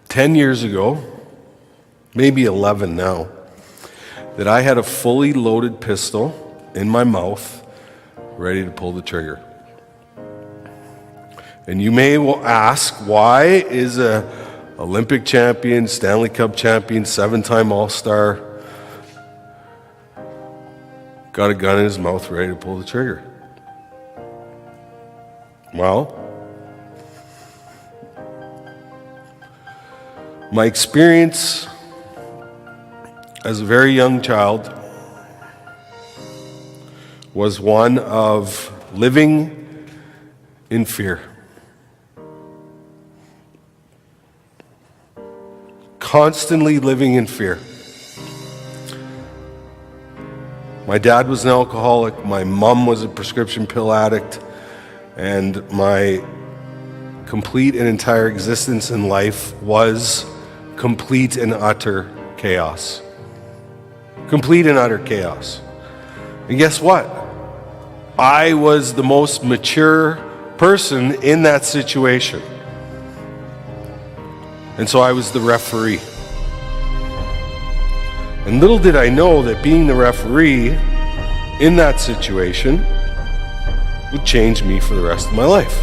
10 years ago, maybe 11 now, that I had a fully loaded pistol in my mouth, ready to pull the trigger. And you may ask, why is a Olympic champion, Stanley Cup champion, 7-time All-Star got a gun in his mouth ready to pull the trigger? Well, my experience as a very young child was one of living in fear. Constantly living in fear. My dad was an alcoholic, my mom was a prescription pill addict, and my complete and entire existence in life was complete and utter chaos. Complete and utter chaos. And guess what? I was the most mature person in that situation. And so I was the referee. And little did I know that being the referee in that situation would change me for the rest of my life.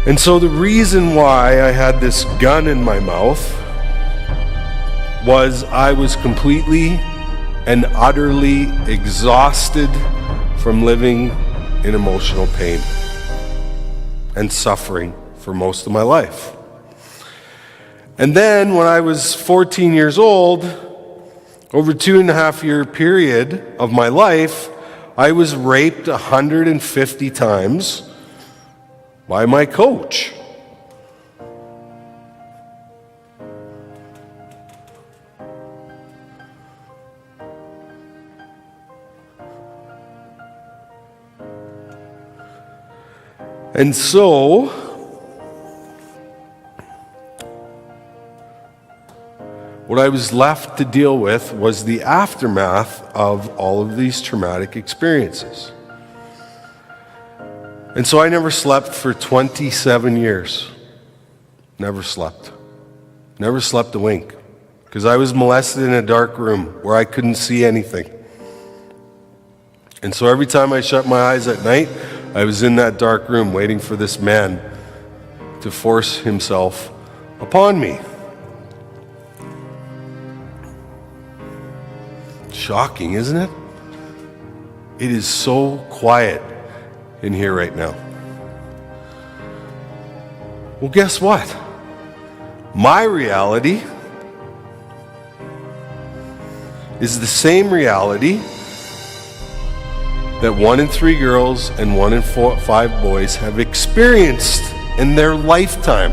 And so the reason why I had this gun in my mouth was I was completely and utterly exhausted from living in emotional pain and suffering for most of my life. And then when I was 14 years old, over a 2.5-year period of my life, I was raped 150 times by my coach. And so, what I was left to deal with was the aftermath of all of these traumatic experiences. And so I never slept for 27 years. Never slept. Never slept a wink. Because I was molested in a dark room where I couldn't see anything. And so every time I shut my eyes at night, I was in that dark room waiting for this man to force himself upon me. Shocking, isn't it? It is so quiet in here right now. Well, guess what? My reality is the same reality that 1 in 3 girls and 1 in 5 boys have experienced in their lifetime.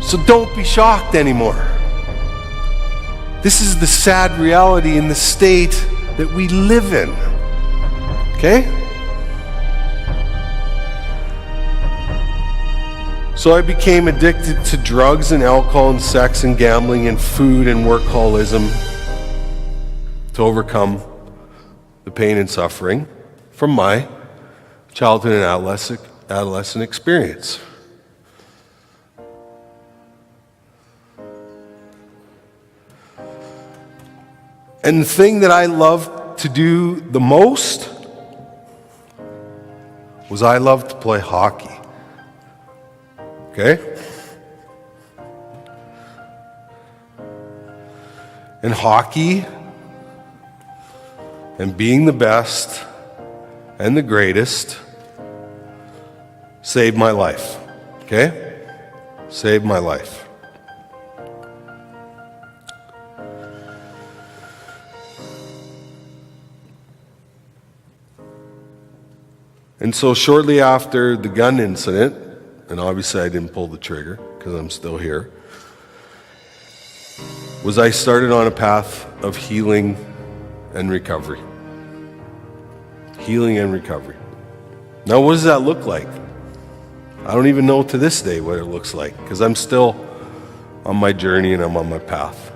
So don't be shocked anymore. This is the sad reality in the state that we live in. Okay? So I became addicted to drugs and alcohol and sex and gambling and food and workaholism to overcome the pain and suffering from my childhood and adolescent experience. And the thing that I loved to do the most was I loved to play hockey. Okay? And hockey and being the best and the greatest saved my life. Okay? Saved my life. And so shortly after the gun incident, and obviously I didn't pull the trigger because I'm still here, was I started on a path of healing and recovery. Healing and recovery. Now, what does that look like? I don't even know to this day what it looks like because I'm still on my journey and I'm on my path.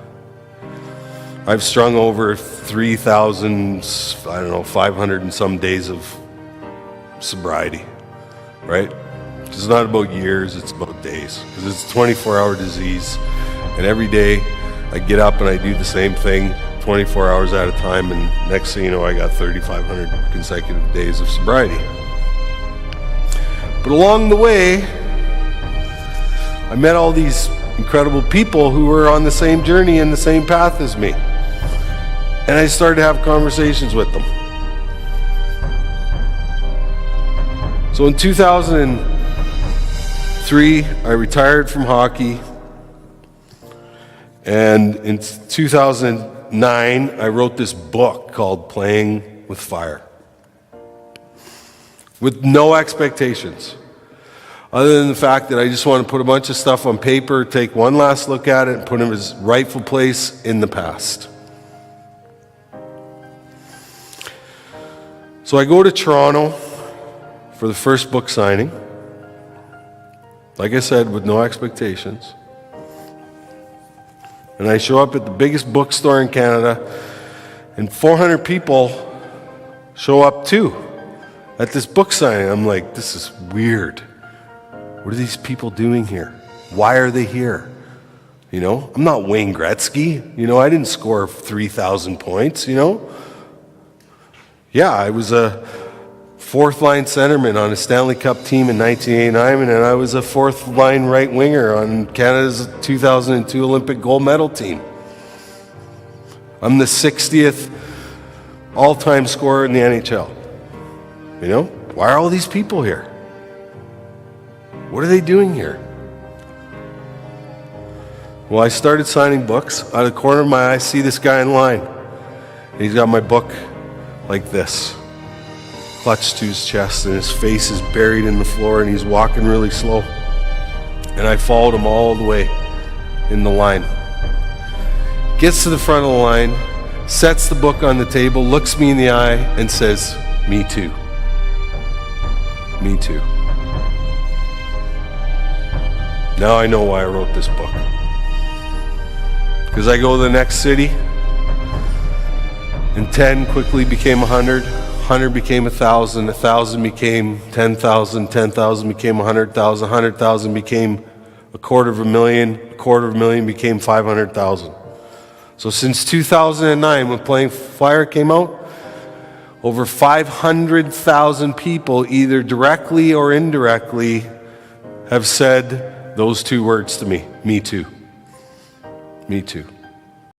I've strung over 3,000, 500 and some days of sobriety right? It's not about years, it's about days. Because it's a 24-hour disease. And every day I get up and I do the same thing 24 hours at a time. And next thing you know, I got 3,500 consecutive days of sobriety. But along the way, I met all these incredible people who were on the same journey and the same path as me. And I started to have conversations with them. So in 2003, I retired from hockey. And in 2009, I wrote this book called Playing with Fire. With no expectations, other than the fact that I just want to put a bunch of stuff on paper, take one last look at it, and put it in its rightful place in the past. So I go to Toronto for the first book signing, like I said, with no expectations. And I show up at the biggest bookstore in Canada, and 400 people show up too at this book signing. I'm like, this is weird. What are these people doing here? Why are they here? You know, I'm not Wayne Gretzky. You know, I didn't score 3,000 points, you know. Yeah, I was a fourth-line centerman on a Stanley Cup team in 1989, and I was a fourth-line right winger on Canada's 2002 Olympic gold medal team. I'm the 60th all-time scorer in the NHL. You know, why are all these people here? What are they doing here? Well, I started signing books. Out of the corner of my eye, I see this guy in line. And he's got my book like this, clutched to his chest, and his face is buried in the floor, and he's walking really slow. And I followed him all the way in the line. Gets to the front of the line, sets the book on the table, looks me in the eye, and says, "Me too. Me too." Now I know why I wrote this book. Because I go to the next city, and 10 quickly became 100, 100 became 1,000, 1,000 became 10,000, 10,000 became 100,000, 100,000 became 250,000, 250,000 became 500,000. So since 2009, when Playing Fire came out, over 500,000 people, either directly or indirectly, have said those two words to me: me too. Me too.